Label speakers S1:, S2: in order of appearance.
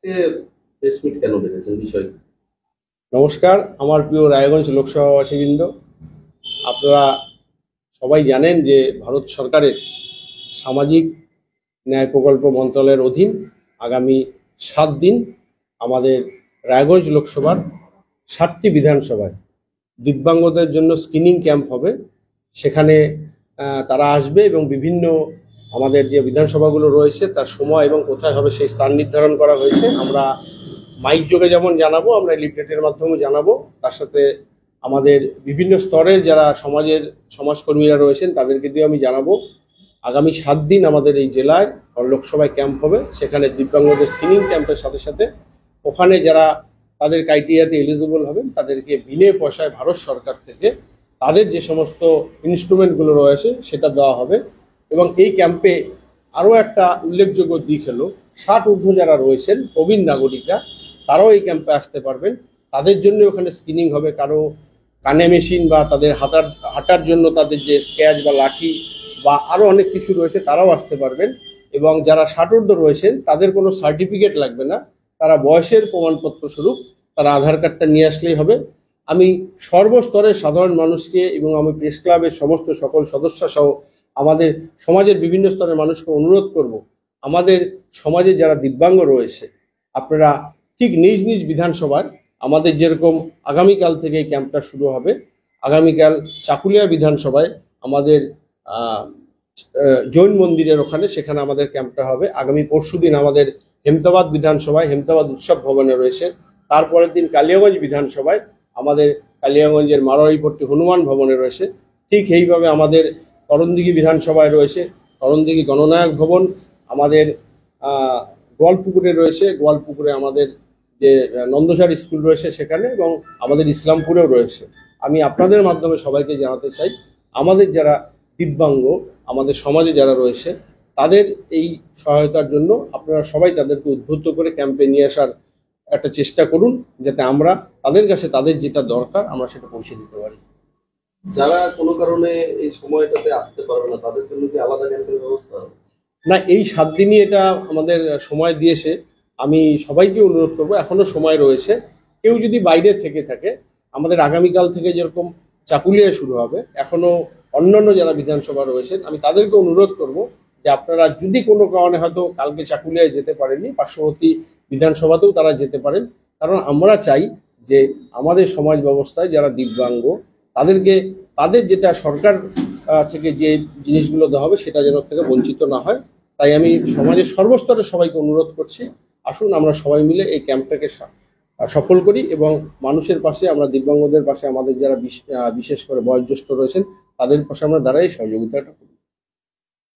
S1: Press meet কেন ডেকেছেন বিষয়?
S2: নমস্কার, আমার প্রিয় রায়গঞ্জ লোকসভাবাসীবৃন্দ। আপনারা সবাই জানেন যে ভারত সরকারের সামাজিক ন্যায় প্রকল্প মন্ত্রণালয়ের অধীন আগামী 7 দিন আমাদের রায়গঞ্জ লোকসভার 7টি বিধানসভায় দিব্যাঙ্গদের জন্য স্ক্রিনিং ক্যাম্প হবে। সেখানে তারা আসবে এবং বিভিন্ন আমাদের যে বিধানসভাগুলো রয়েছে তার সময় এবং কোথায় হবে সেই স্থান নির্ধারণ করা হয়েছে। আমরা মাইক যোগে যেমন জানাবো, আমরা লিফলেটের মাধ্যমে জানাবো। তার সাথে আমাদের বিভিন্ন স্তরের যারা সমাজকর্মীরা রয়েছেন তাদেরকে দিয়ে আমি জানাবো। আগামী 7 দিন আমাদের এই জেলায় লোকসভায় ক্যাম্প হবে। সেখানে দিব্যাঙ্গদের স্ক্রিনিং ক্যাম্পের সাথে সাথে ওখানে যারা তাদের ক্রাইটেরিয়াতে এলিজিবল হবেন তাদেরকে বিনে পয়সায় ভারত সরকার থেকে তাদের যে সমস্ত ইনস্ট্রুমেন্টগুলো রয়েছে সেটা দেওয়া হবে। এবং এই ক্যাম্পে আরও একটা উল্লেখযোগ্য দিক হলো 60 ঊর্ধ্ব যারা রয়েছেন প্রবীণ নাগরিকরা তারাও এই ক্যাম্পে আসতে পারবেন। তাদের জন্য ওখানে স্ক্রিনিং হবে। কারো কানে মেশিন বা তাদের হাঁটার জন্য তাদের যে স্ক্যাচ বা লাঠি বা আরও অনেক কিছু রয়েছে তারাও আসতে পারবেন। এবং যারা 60 ঊর্ধ্ব রয়েছেন তাদের কোনো সার্টিফিকেট লাগবে না, তারা বয়সের প্রমাণপত্র স্বরূপ তারা আধার কার্ডটা নিয়ে আসলেই হবে। আমি সর্বস্তরের সাধারণ মানুষকে এবং আমি প্রেস ক্লাবের সমস্ত সকল সদস্য সহ আমাদের সমাজের বিভিন্ন স্তরের মানুষকে অনুরোধ করব, আমাদের সমাজে যারা দিব্যাঙ্গ রয়েছে আপনারা ঠিক নিজ নিজ বিধানসভার আমাদের যেরকম আগামীকাল থেকে এই ক্যাম্পটা শুরু হবে। আগামীকাল চাকুলিয়া বিধানসভায় আমাদের জৈন মন্দিরের ওখানে সেখানে আমাদের ক্যাম্পটা হবে। আগামী পরশুদিন আমাদের হেমতাবাদ বিধানসভায় হেমতাবাদ উৎসব ভবনে রয়েছে। তারপরের দিন কালিয়াগঞ্জ বিধানসভায় আমাদের কালিয়াগঞ্জের মারোয়ারিপট্টি হনুমান ভবনে রয়েছে। ঠিক এইভাবে আমাদের করণদিঘি বিধানসভায় রয়েছে করণদিঘি গণনায়ক ভবন। আমাদের গোয়ালপুকুরে রয়েছে, গোয়ালপুকুরে আমাদের যে নন্দসার স্কুল রয়েছে সেখানে, এবং আমাদের ইসলামপুরেও রয়েছে। আমি আপনাদের মাধ্যমে সবাইকে জানাতে চাই, আমাদের যারা দিব্যাঙ্গ আমাদের সমাজে যারা রয়েছে তাদের এই সহায়তার জন্য আপনারা সবাই তাদেরকে উদ্বুদ্ধ করে ক্যাম্পে নিয়ে আসার একটা চেষ্টা করুন, যাতে আমরা তাদের কাছে তাদের যেটা দরকার আমরা সেটা পৌঁছে দিতে পারি।
S1: যারা কোনো কারণে এই সময়টাতে আসতে পারবে না তাদের জন্য কি আলাদা ক্যাম্পের ব্যবস্থা?
S2: না, এই 7 দিনই এটা আমাদের সময় দিয়েছে। আমি সবাইকে অনুরোধ করবো, এখনো সময় রয়েছে। কেউ যদি বাইরে থেকে থাকে, আমাদের আগামীকাল থেকে যেরকম চাকুলিয়ায় শুরু হবে, এখনো অন্যান্য যারা বিধানসভা রয়েছেন আমি তাদেরকে অনুরোধ করব যে আপনারা যদি কোনো কারণে হয়তো কালকে চাকুলিয়ায় যেতে পারেননি, পার্শ্ববর্তী বিধানসভাতেও তারা যেতে পারেন। কারণ আমরা চাই যে আমাদের সমাজ ব্যবস্থায় যারা দিব্যাঙ্গ তাদেরকে তাদের যেটা সরকার থেকে যে জিনিসগুলো দেওয়া হবে সেটা যেন থেকে বঞ্চিত না হয়। তাই আমি সমাজের সর্বস্তরের সবাইকে অনুরোধ করছি, আসুন আমরা সবাই মিলে এই ক্যাম্পটাকে সফল করি এবং মানুষের পাশে, আমরা দিব্যাঙ্গদের পাশে, আমাদের যারা বিশেষ করে বয়োজ্যেষ্ঠ রয়েছেন তাদের পাশে আমরা দাঁড়াই সহযোগিতাটা করি।